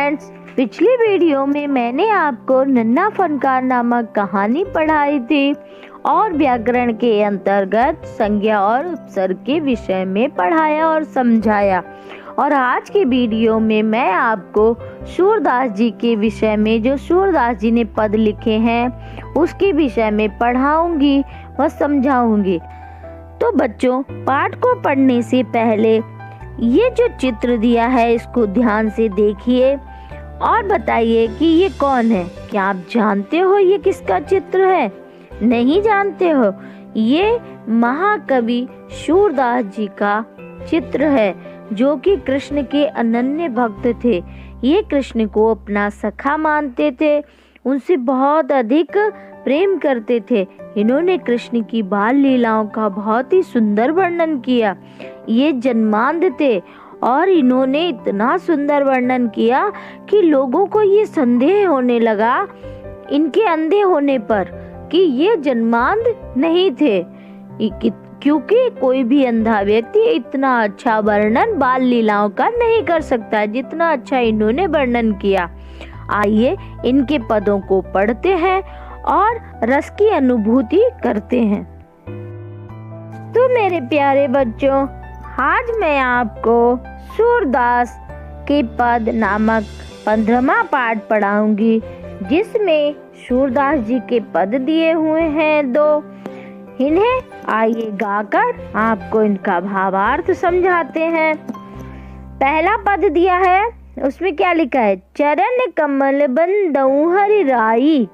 Friends, पिछली video में मैंने आपको नन्हा फनकार नामक कहानी पढ़ाई थी और व्याकरण के अंतर्गत संज्ञा और उपसर्ग के विषय में पढ़ाया और समझाया। और आज की वीडियो में मैं आपको सूरदास जी के विषय में, जो सूरदास जी ने पद लिखे हैं, उसके विषय में पढ़ाऊंगी व समझाऊंगी। तो बच्चों, पाठ को पढ़ने से पहले ये जो चित्र दिया है इसको ध्यान से देखिए और बताइए कि ये कौन है। क्या आप जानते हो ये किसका चित्र है? नहीं जानते हो? ये महाकवि सूरदास जी का चित्र है, जो कि कृष्ण के अनन्य भक्त थे। ये कृष्ण को अपना सखा मानते थे, उनसे बहुत अधिक प्रेम करते थे। इन्होंने कृष्ण की बाल लीलाओं का बहुत ही सुंदर वर्णन किया। ये जन्मांध थे और इन्होंने इतना सुंदर वर्णन किया कि लोगों को ये संदेह होने लगा इनके अंधे होने पर कि ये जन्मांध नहीं थे, क्योंकि कोई भी अंधा व्यक्ति इतना अच्छा वर्णन बाल लीलाओं का नहीं कर सकता जितना अच्छा इन्होंने वर्णन किया। आइए इनके पदों को पढ़ते हैं और रस की अनुभूति करते हैं। तो मेरे प्यारे बच्चों, आज मैं आपको सूरदास के पद नामक 15वां पाठ पढ़ाऊंगी, जिसमें सूरदास जी के पद दिए हुए हैं 2। इन्हें आइए गाकर आपको इनका भावार्थ समझाते हैं। पहला पद दिया है, उसमें क्या लिखा है? चरण कमल बंदऊ हरि राई,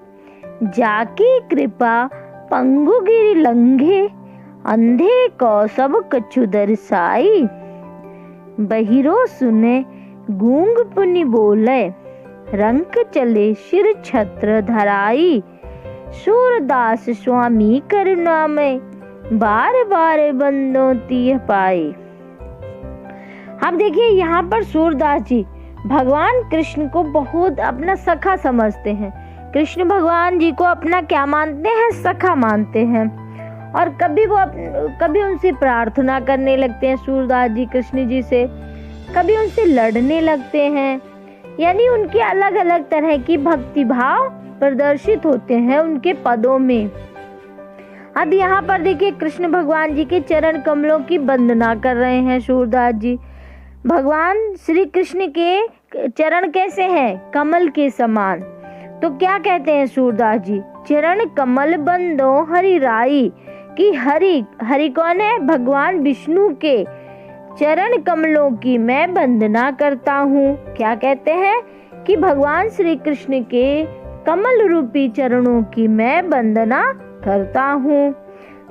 जाकी कृपा पंगु गिरि लंघे, अंधे को सब कछु दर्शाई, बहिरो सुने गूंग पुनि बोले, रंक चले शिर छत्र धराई, सूरदास स्वामी करुणामय, बार बार बंदों तिय पाई। अब देखिए, यहाँ पर सूरदास जी भगवान कृष्ण को बहुत अपना सखा समझते हैं। कृष्ण भगवान जी को अपना क्या मानते हैं? सखा मानते हैं। और कभी उनसे प्रार्थना करने लगते हैं सूरदास जी कृष्ण जी से, कभी उनसे लड़ने लगते हैं। यानी उनके अलग अलग तरह की भक्ति भाव प्रदर्शित होते हैं उनके पदों में। अब यहाँ पर देखिए, कृष्ण भगवान जी के चरण कमलों की वंदना कर रहे हैं सूरदास जी। भगवान श्री कृष्ण के चरण कैसे हैं? कमल के समान। तो क्या कहते हैं सूरदास जी? चरण कमल बंदो हरि राई, कि हरि कौन है? भगवान विष्णु के चरण कमलों की मैं वंदना करता हूँ। क्या कहते हैं? कि भगवान श्री कृष्ण के कमल रूपी चरणों की मैं वंदना करता हूँ।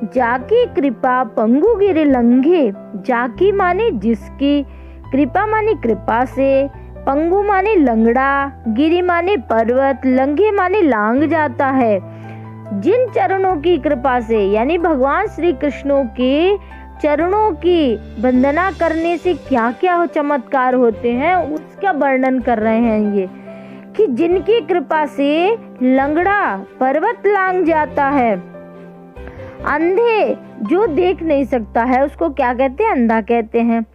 जाकी कृपा पंगु गिरि लंघे, जाकी माने जिसकी, कृपा माने कृपा से, पंगु माने लंगड़ा, गिरि माने पर्वत, लंघे माने लांग जाता है। जिन चरणों की कृपा से, यानी भगवान श्री कृष्णों के चरणों की वंदना करने से क्या क्या चमत्कार होते हैं, उसका वर्णन कर रहे हैं ये, कि जिनकी कृपा से लंगड़ा पर्वत लांग जाता है, अंधे जो देख नहीं सकता है उसको क्या कहते हैं? अंधा कहते हैं।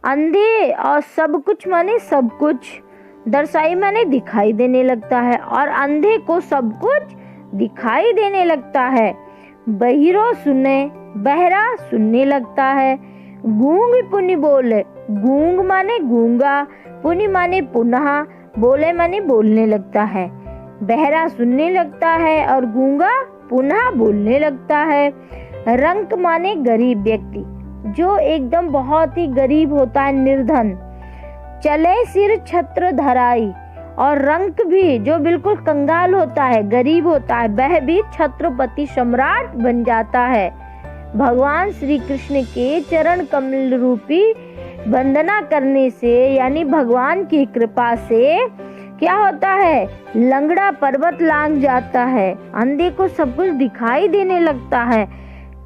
अंधे और सब कुछ माने सब कुछ, दर्शाई माने दिखाई देने लगता है, और अंधे को सब कुछ दिखाई देने लगता है। बहिरो सुने, बहरा सुनने लगता है। गूंग पुनि बोले, गूंग माने गूंगा, पुनि माने पुनः, बोले माने बोलने लगता है। बहरा सुनने लगता है और गूंगा पुनः बोलने लगता है। रंक माने गरीब व्यक्ति, जो एकदम बहुत ही गरीब होता है, निर्धन। चले सिर छत्र धराई, और रंक भी जो बिल्कुल कंगाल होता है, गरीब होता है, वह भी छत्रपति सम्राट बन जाता है। भगवान श्री कृष्ण के चरण कमल रूपी वंदना करने से, यानी भगवान की कृपा से क्या होता है? लंगड़ा पर्वत लांग जाता है, अंधे को सब कुछ दिखाई देने लगता है,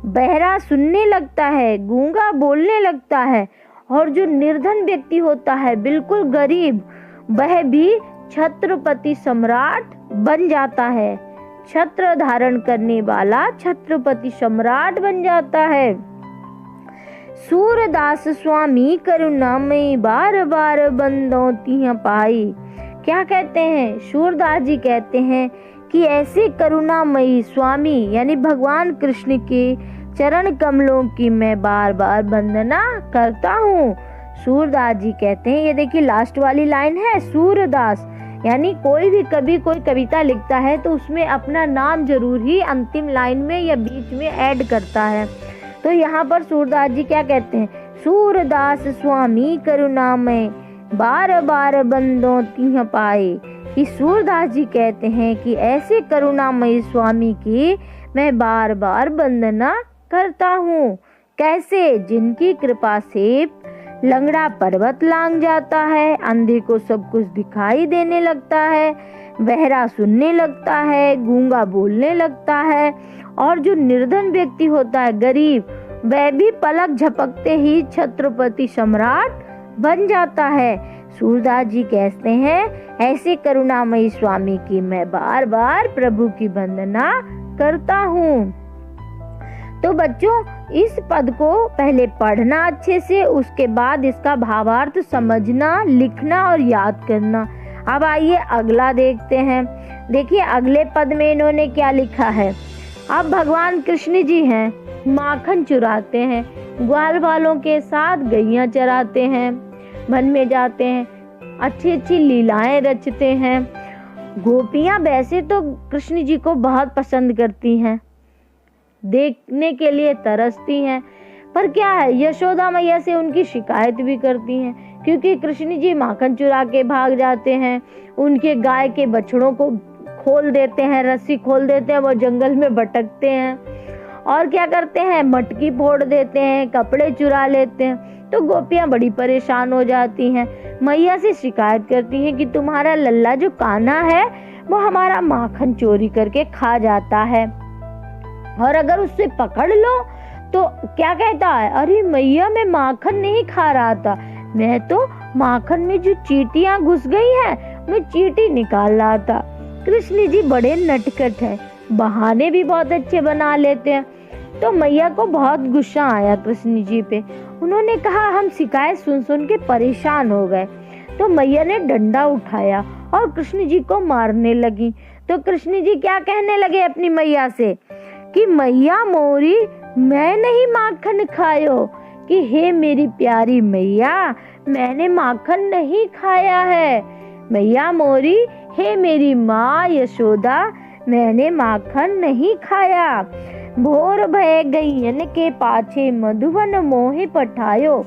बहरा सुनने लगता है, गूंगा बोलने लगता है, और जो निर्धन व्यक्ति होता है, बिल्कुल गरीब, वह भी छत्रपति सम्राट बन जाता है। छत्र धारण करने वाला छत्रपति सम्राट बन जाता है। सूरदास स्वामी करुणामय, बार बार बंदों तिह पाई, क्या कहते हैं, सूरदास जी कहते हैं कि ऐसे करुणामयी स्वामी यानी भगवान कृष्ण के चरण कमलों की मैं बार बार वंदना करता हूँ। सूरदास जी कहते हैं, ये देखिए लास्ट वाली लाइन है, सूरदास यानी कोई भी कभी कोई कविता लिखता है तो उसमें अपना नाम जरूर ही अंतिम लाइन में या बीच में ऐड करता है। तो यहाँ पर सूरदास जी क्या कहते हैं, सूरदास स्वामी करुणामय बार बार बंदों तिह पाए। कि सूरदास जी कहते हैं कि ऐसे करुणामयी स्वामी की मैं बार बार वंदना करता हूँ। कैसे, जिनकी कृपा से लंगड़ा पर्वत लांग जाता है, अंधे को सब कुछ दिखाई देने लगता है, बहरा सुनने लगता है, गूंगा बोलने लगता है, और जो निर्धन व्यक्ति होता है, गरीब, वह भी पलक झपकते ही छत्रपति सम्राट बन जाता है। सूरदास जी कहते हैं ऐसे करुणामयी स्वामी की मैं बार बार प्रभु की वंदना करता हूँ। तो बच्चों, इस पद को पहले पढ़ना अच्छे से, उसके बाद इसका भावार्थ समझना, लिखना और याद करना। अब आइए अगला देखते हैं। देखिए अगले पद में इन्होंने क्या लिखा है। अब भगवान कृष्ण जी हैं, माखन चुराते हैं, ग्वाल वालों के साथ गैया चराते हैं, वन में जाते हैं, अच्छी अच्छी लीलाएं रचते हैं। गोपियां वैसे तो कृष्ण जी को बहुत पसंद करती हैं, देखने के लिए तरसती हैं, पर क्या है, यशोदा मैया से उनकी शिकायत भी करती हैं, क्योंकि कृष्ण जी माखन चुरा के भाग जाते हैं, उनके गाय के बछड़ों को खोल देते हैं, रस्सी खोल देते हैं, वो जंगल में भटकते हैं, और क्या करते हैं, मटकी फोड़ देते हैं, कपड़े चुरा लेते हैं। तो गोपियां बड़ी परेशान हो जाती हैं, मैया से शिकायत करती हैं कि तुम्हारा लल्ला जो कान्हा है वो हमारा माखन चोरी करके खा जाता है, और अगर उससे पकड़ लो तो क्या कहता है, अरे मैया मैं माखन नहीं खा रहा था, मैं तो माखन में जो चींटियां घुस गई हैं मैं चींटी निकाल रहा था। कृष्ण जी बड़े नटखट हैं, बहाने भी बहुत अच्छे बना लेते हैं। तो मैया को बहुत गुस्सा आया कृष्ण जी पे। उन्होंने कहा हम शिकायत सुन सुन के परेशान हो गए। तो मैया ने डंडा उठाया और कृष्ण जी को मारने लगी। तो कृष्ण जी क्या कहने लगे अपनी मैया से कि मैया मोरी मैं नहीं माखन खायो, कि हे मेरी प्यारी मैया मैंने माखन नहीं खाया है। मैया मोरी हे मेरी माँ यशोदा मैंने माखन नहीं खाया। भोर भय गईयन के पाछे मधुवन मोहि पठायो।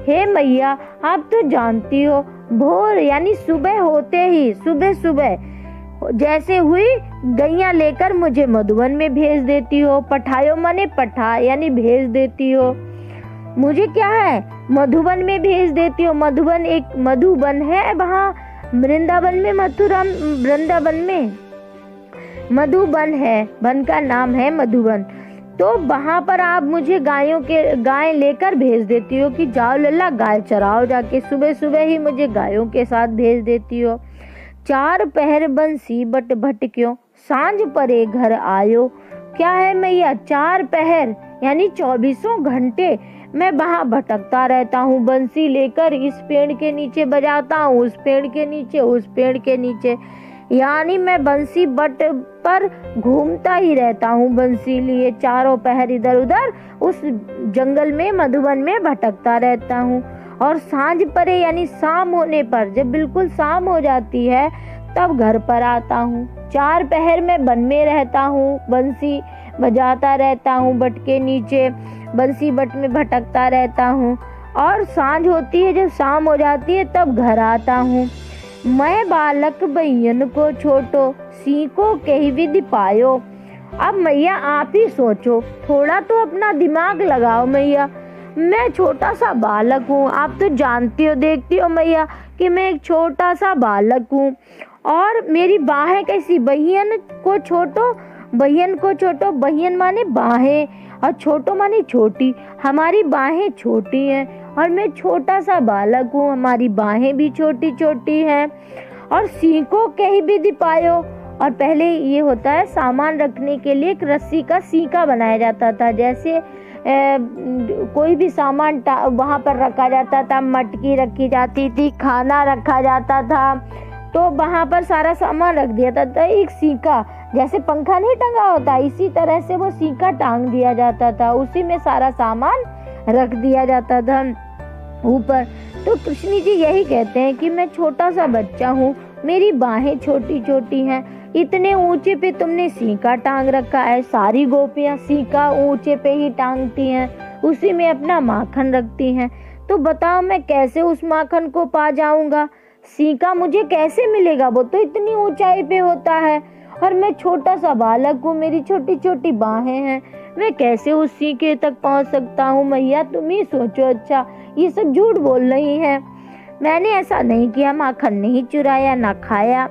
हे मैया आप तो जानती हो, भोर यानी सुबह होते ही, सुबह सुबह जैसे हुई गैया लेकर मुझे मधुवन में भेज देती हो। पठायो माने पठा यानी भेज देती हो। मुझे क्या है, मधुवन में भेज देती हो। मधुवन एक मधुबन है वहाँ वृंदावन में, मथुरा वृंदावन में मधुबन है, वन का नाम है मधुबन। तो वहाँ पर आप मुझे गाय लेकर भेज देती हो कि जाओ लल्ला गाय चराओ जाके। सुबह सुबह ही मुझे गायों के साथ भेज देती हो। चार पहर बंसी बट भटक्यो सांझ परे घर आयो। क्या है मैया, चार पहर यानी 24 घंटे मैं वहाँ भटकता रहता हूँ, बंसी लेकर इस पेड़ के नीचे बजाता हूँ, उस पेड़ के नीचे, उस पेड़ के नीचे, यानी मैं बंसी बट पर घूमता ही रहता हूँ बंसी लिए। चारों पहर इधर उधर उस जंगल में मधुबन में भटकता रहता हूँ। और सांझ परे यानी शाम होने पर, जब बिल्कुल शाम हो जाती है तब घर पर आता हूँ। चार पहर में वन में रहता हूँ, बंसी बजाता रहता हूँ बट के नीचे, बंसी बट में भटकता रहता हूँ। और सांझ होती है, जब शाम हो जाती है तब घर आता हूँ। मैं बालक बयन को छोटो सीखो कही विधि पायो। अब मैया आप ही सोचो, थोड़ा तो अपना दिमाग लगाओ मैया। मैं छोटा सा बालक हूँ, आप तो जानती हो, देखती हो मैया कि मैं एक छोटा सा बालक हूँ, और मेरी बाहें कैसी, बहियन को छोटो, बहियन को छोटो, बहियन माने बाहें और छोटो माने छोटी। हमारी बाहें छोटी हैं और मैं छोटा सा बालक हूँ, हमारी बाहें भी छोटी छोटी हैं। और सीखो कहीं भी दिपायो, और पहले ये होता है सामान रखने के लिए एक रस्सी का सीका बनाया जाता था, जैसे कोई भी सामान वहाँ पर रखा जाता था, मटकी रखी जाती थी, खाना रखा जाता था, तो वहां पर सारा सामान रख दिया था। तो एक सीका, जैसे पंखा नहीं टंगा होता, इसी तरह से वो सीका टांग दिया जाता था, उसी में सारा सामान रख दिया जाता था ऊपर। तो कृष्ण जी यही कहते हैं कि मैं छोटा सा बच्चा हूँ, मेरी बाहें छोटी छोटी हैं, इतने ऊंचे पे तुमने सीका टांग रखा है। सारी गोपियां सीका ऊंचे पे ही टांगती हैं, उसी में अपना माखन रखती हैं। तो बताओ मैं कैसे उस माखन को पा जाऊंगा? सीका मुझे कैसे मिलेगा? वो तो इतनी ऊंचाई पे होता है, और मैं छोटा सा बालक हूँ, मेरी छोटी छोटी बाहें हैं, मैं कैसे उस सीके तक पहुँच सकता हूँ? मैया तुम ही सोचो। अच्छा, ये सब झूठ बोल रही है, मैंने ऐसा नहीं किया, माखन नहीं चुराया, ना खाया।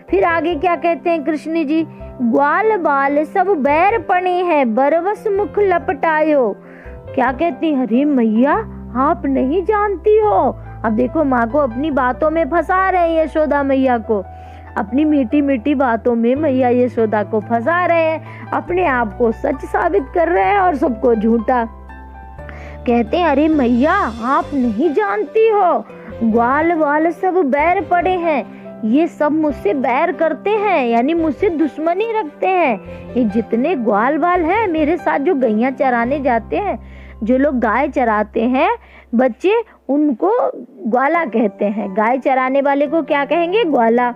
फिर आगे क्या कहते हैं कृष्ण जी? ग्वाल बाल सब बैर पड़े हैं, बरवस मुख लपटायो। क्या कहती? अरे मैया आप नहीं जानती हो। अब देखो माँ को अपनी बातों में फंसा रहे हैं, यशोदा मैया को अपनी मीठी मीठी बातों में मैया यशोदा को फंसा रहे हैं, अपने आप को सच साबित कर रहे हैं और सबको झूठा। कहते हैं अरे मैया आप नहीं जानती हो, ग्वाल वाल सब बैर पड़े हैं, ये सब मुझसे बैर करते हैं, यानी मुझसे दुश्मनी रखते हैं। ये जितने ग्वाल वाल हैं मेरे साथ, जो गैया चराने जाते हैं, जो लोग गाय चराते हैं बच्चे, उनको ग्वाला कहते हैं। गाय चराने वाले को क्या कहेंगे? ग्वाला।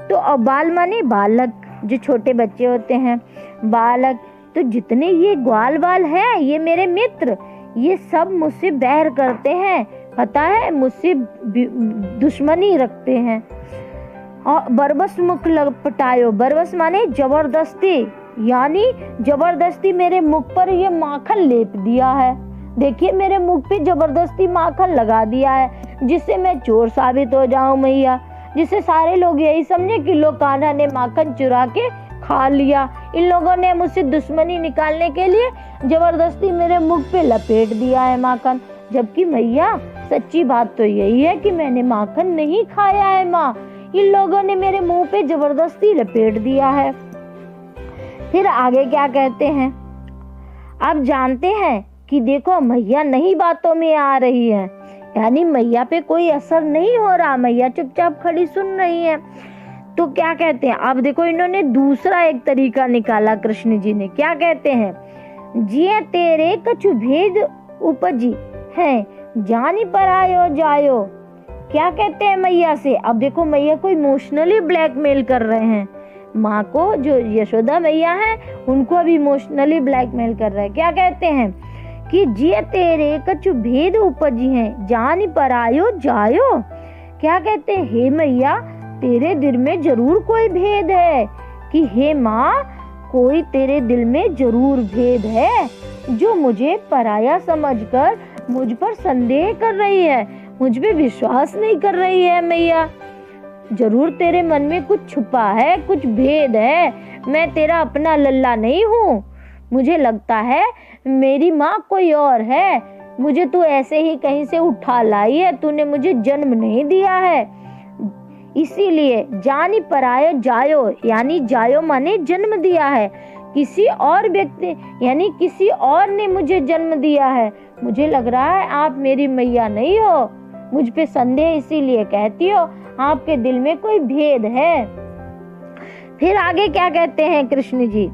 तो अब बाल माने बालक, जो छोटे बच्चे होते हैं, बालक। तो जितने ये ग्वाल वाल हैं, ये मेरे मित्र, ये सब मुझसे बैर करते हैं, पता है, मुझसे दुश्मनी रखते हैं। और बरबस मुख लपटायो, बरबस माने जबरदस्ती, यानी जबरदस्ती मेरे मुख पर ये माखन लेप दिया है। देखिए मेरे मुख पे जबरदस्ती माखन लगा दिया है, जिससे मैं चोर साबित हो जाऊं मैया, जिससे सारे लोग यही समझे कि लो कान्हा ने माखन चुरा के खा लिया। इन लोगों ने मुझसे दुश्मनी निकालने के लिए जबरदस्ती मेरे मुख पे लपेट दिया है माखन, जबकि मैया सच्ची बात तो यही है कि मैंने माखन नहीं खाया है माँ, इन लोगों ने मेरे मुंह पे जबरदस्ती लपेट दिया है। फिर आगे क्या कहते हैं? आप जानते हैं कि देखो मैया नहीं बातों में आ रही है, यानी मैया पे कोई असर नहीं हो रहा, मैया चुपचाप खड़ी सुन रही है। तो क्या कहते हैं? अब देखो इन्होंने दूसरा एक तरीका निकाला कृष्ण जी ने। क्या कहते हैं? जिये तेरे कछु भेद उपजी है, जानी पर आयो जायो। क्या कहते हैं मैया से? अब देखो मैया को इमोशनली ब्लैकमेल कर रहे हैं, माँ को, जो यशोदा मैया है उनको अभी इमोशनली ब्लैकमेल कर रहे हैं। क्या कहते हैं कि जिये तेरे कछु भेद उपजी हैं, जानी पर आयो जायो। क्या कहते हैं? हे मैया तेरे दिल में जरूर कोई भेद है, कि हे माँ कोई तेरे दिल में जरूर भेद है, जो मुझे पराया समझकर मुझ पर संदेह कर रही है, मुझ पे विश्वास नहीं कर रही है मैया। जरूर तेरे मन में कुछ छुपा है, कुछ भेद है, मैं तेरा अपना लल्ला नहीं हूँ, मुझे लगता है मेरी माँ कोई और है, मुझे तू ऐसे ही कहीं से उठा लाई है, तूने मुझे जन्म नहीं दिया है, इसीलिए जानी परायो जायो, यानी जायो माने जन्म दिया है, किसी और व्यक्ति यानी किसी और ने मुझे जन्म दिया है, मुझे लग रहा है आप मेरी मैया नहीं हो, मुझ पे संदेह इसीलिए कहती हो, आपके दिल में कोई भेद है। फिर आगे क्या कहते हैं कृष्ण जी?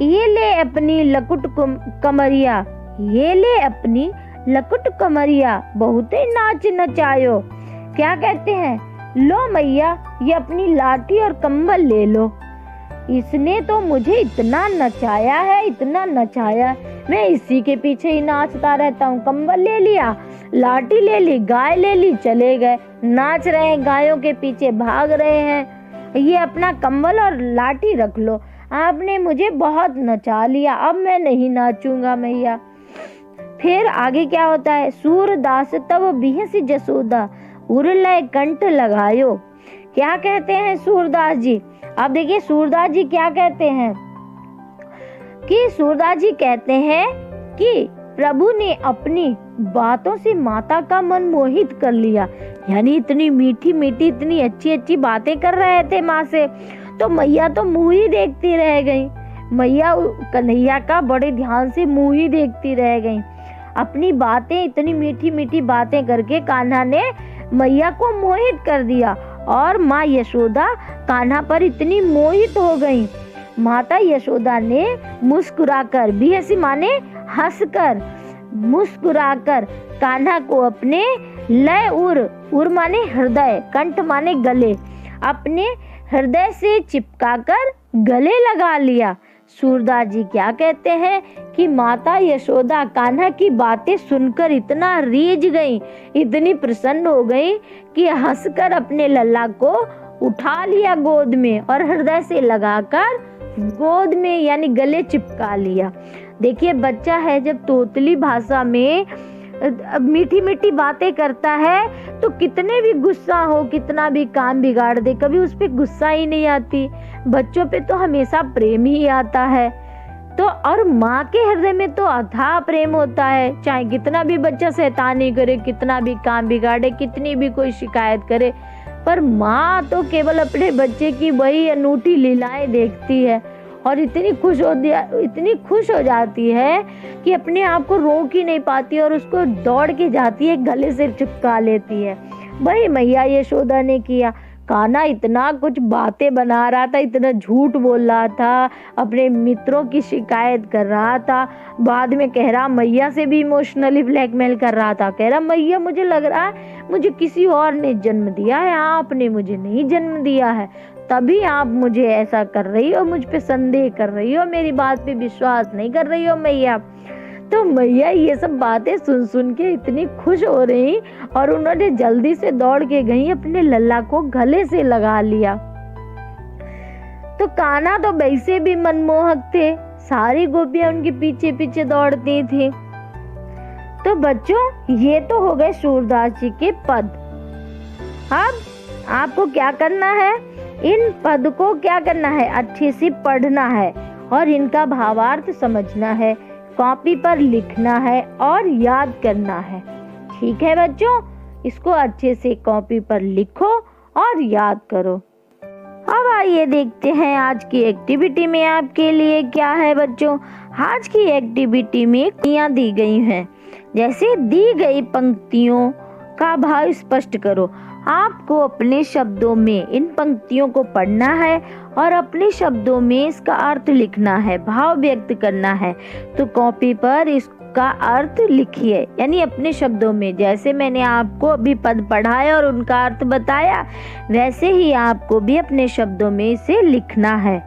ये ले अपनी लकुट कमरिया, ये ले अपनी लकुट कमरिया, बहुत ही नाच नचायो। क्या कहते हैं? लो मैया ये अपनी लाठी और कंबल ले लो, इसने तो मुझे इतना नचाया है, इतना नचाया, मैं इसी के पीछे ही नाचता रहता हूँ। कंबल ले लिया, लाठी ले ली, गाय ले ली, चले गए, नाच रहे हैं, गायों के पीछे भाग रहे हैं। ये अपना कंबल और लाठी रख लो, आपने मुझे बहुत नचा लिया, अब मैं नहीं नाचूंगा मैया। फिर आगे क्या होता है? सूरदास तब बिहसी जसोदा, उरलय कंठ लगायो। क्या कहते हैं सूरदास जी? अब देखिए सूरदास जी क्या कहते हैं कि सूरदास जी कहते हैं कि प्रभु ने अपनी बातों से माता का मन मोहित कर लिया, यानी इतनी मीठी मीठी, इतनी अच्छी अच्छी बातें कर रहे थे माँ से, तो मैया तो मुँह ही देखती रह गई। मैया कन्हैया का बड़े ध्यान से मुँह ही देखती रह गई। अपनी बातें, इतनी मीठी मीठी बातें करके कान्हा ने मैया को मोहित कर दिया, और माँ यशोदा कान्हा पर इतनी मोहित हो गईं। माता यशोदा ने मुस्कुराकर, भी हंसी माने हंसकर, मुस्कुराकर कान्हा को अपने लय उर माने हृदय, कंठ माने गले, अपने हृदय से चिपकाकर गले लगा लिया। सूरदास जी क्या कहते हैं कि माता यशोदा कान्हा की बातें सुनकर इतना रीझ गई, इतनी प्रसन्न हो गई कि हंसकर अपने लल्ला को उठा लिया गोद में और हृदय से लगाकर गोद में यानी गले चिपका लिया। देखिए बच्चा है जब तोतली भाषा में मीठी मीठी बातें करता है तो कितने भी गुस्सा हो, कितना भी काम बिगाड़ दे, कभी उस पे गुस्सा ही नहीं आती। बच्चों पे तो हमेशा प्रेम ही आता है। तो और माँ के हृदय में तो अथाह प्रेम होता है, चाहे कितना भी बच्चा शैतानी करे, कितना भी काम बिगाड़े, कितनी भी कोई शिकायत करे, पर माँ तो केवल अपने बच्चे की वही अनूठी लीलाएं देखती है और इतनी खुश हो जाती है कि अपने आप को रोक ही नहीं पाती और उसको दौड़ के जाती है, गले से चिपका लेती है। वही मैया यशोदा ने किया। कान्हा इतना कुछ बातें बना रहा था, इतना झूठ बोल रहा था, अपने मित्रों की शिकायत कर रहा था, बाद में कह रहा मैया से भी इमोशनली ब्लैकमेल कर रहा था। कह रहा मैया मुझे लग रहा है मुझे किसी और ने जन्म दिया है, आपने मुझे नहीं जन्म दिया है, तभी आप मुझे ऐसा कर रही हो, मुझ पे संदेह कर रही हो, मेरी बात पे विश्वास नहीं कर रही हो मैया। तो मैया ये सब बातें सुन सुन के इतनी खुश हो रही और उन्होंने जल्दी से दौड़ के गई, अपने लल्ला को गले से लगा लिया। तो कान्हा तो वैसे भी मनमोहक थे, सारी गोपियां उनके पीछे पीछे दौड़ती थी। तो बच्चों ये तो हो गए सूरदास जी के पद। अब आपको क्या करना है, इन पद को क्या करना है, अच्छे से पढ़ना है और इनका भावार्थ समझना है, कॉपी पर लिखना है और याद करना है। ठीक है बच्चों, इसको अच्छे से कॉपी पर लिखो और याद करो। अब आइए देखते हैं आज की एक्टिविटी में आपके लिए क्या है बच्चों। आज की एक्टिविटी में पंक्तियां दी गई हैं, जैसे दी गई पंक्तियों का भाव स्पष्ट करो। आपको अपने शब्दों में इन पंक्तियों को पढ़ना है और अपने शब्दों में इसका अर्थ लिखना है, भाव व्यक्त करना है। तो कॉपी पर इसका अर्थ लिखिए, यानी अपने शब्दों में। जैसे मैंने आपको अभी पद पढ़ाया और उनका अर्थ बताया, वैसे ही आपको भी अपने शब्दों में इसे लिखना है।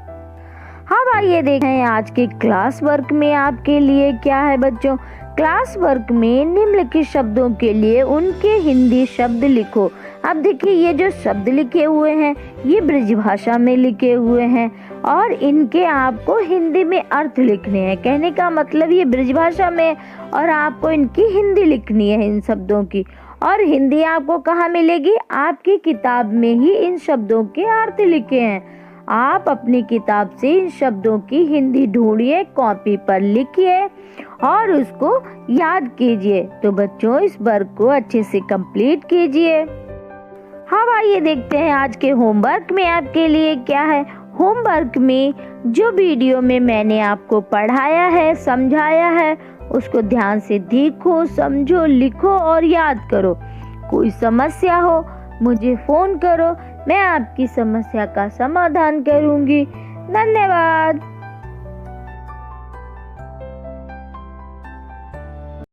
अब आइए देखें आज के क्लास वर्क में आपके लिए क्या है बच्चों। क्लास वर्क में निम्नलिखित शब्दों के लिए उनके हिंदी शब्द लिखो। अब देखिए ये जो शब्द लिखे हुए हैं ये ब्रज भाषा में लिखे हुए हैं और इनके आपको हिंदी में अर्थ लिखने हैं। कहने का मतलब ये ब्रज भाषा में और आपको इनकी हिंदी लिखनी है इन शब्दों की। और हिंदी आपको कहाँ मिलेगी, आपकी किताब में ही इन शब्दों के अर्थ लिखे हैं। आप अपनी किताब से इन शब्दों की हिंदी ढूंढिए, कॉपी पर लिखिए और उसको याद कीजिए। तो बच्चों इस वर्क को अच्छे से कंप्लीट कीजिए। अब आइए देखते हैं आज के होमवर्क में आपके लिए क्या है। होमवर्क में जो वीडियो में मैंने आपको पढ़ाया है, समझाया है, उसको ध्यान से देखो, समझो, लिखो और याद करो। कोई समस्या हो मुझे फोन करो, मैं आपकी समस्या का समाधान करूंगी। धन्यवाद।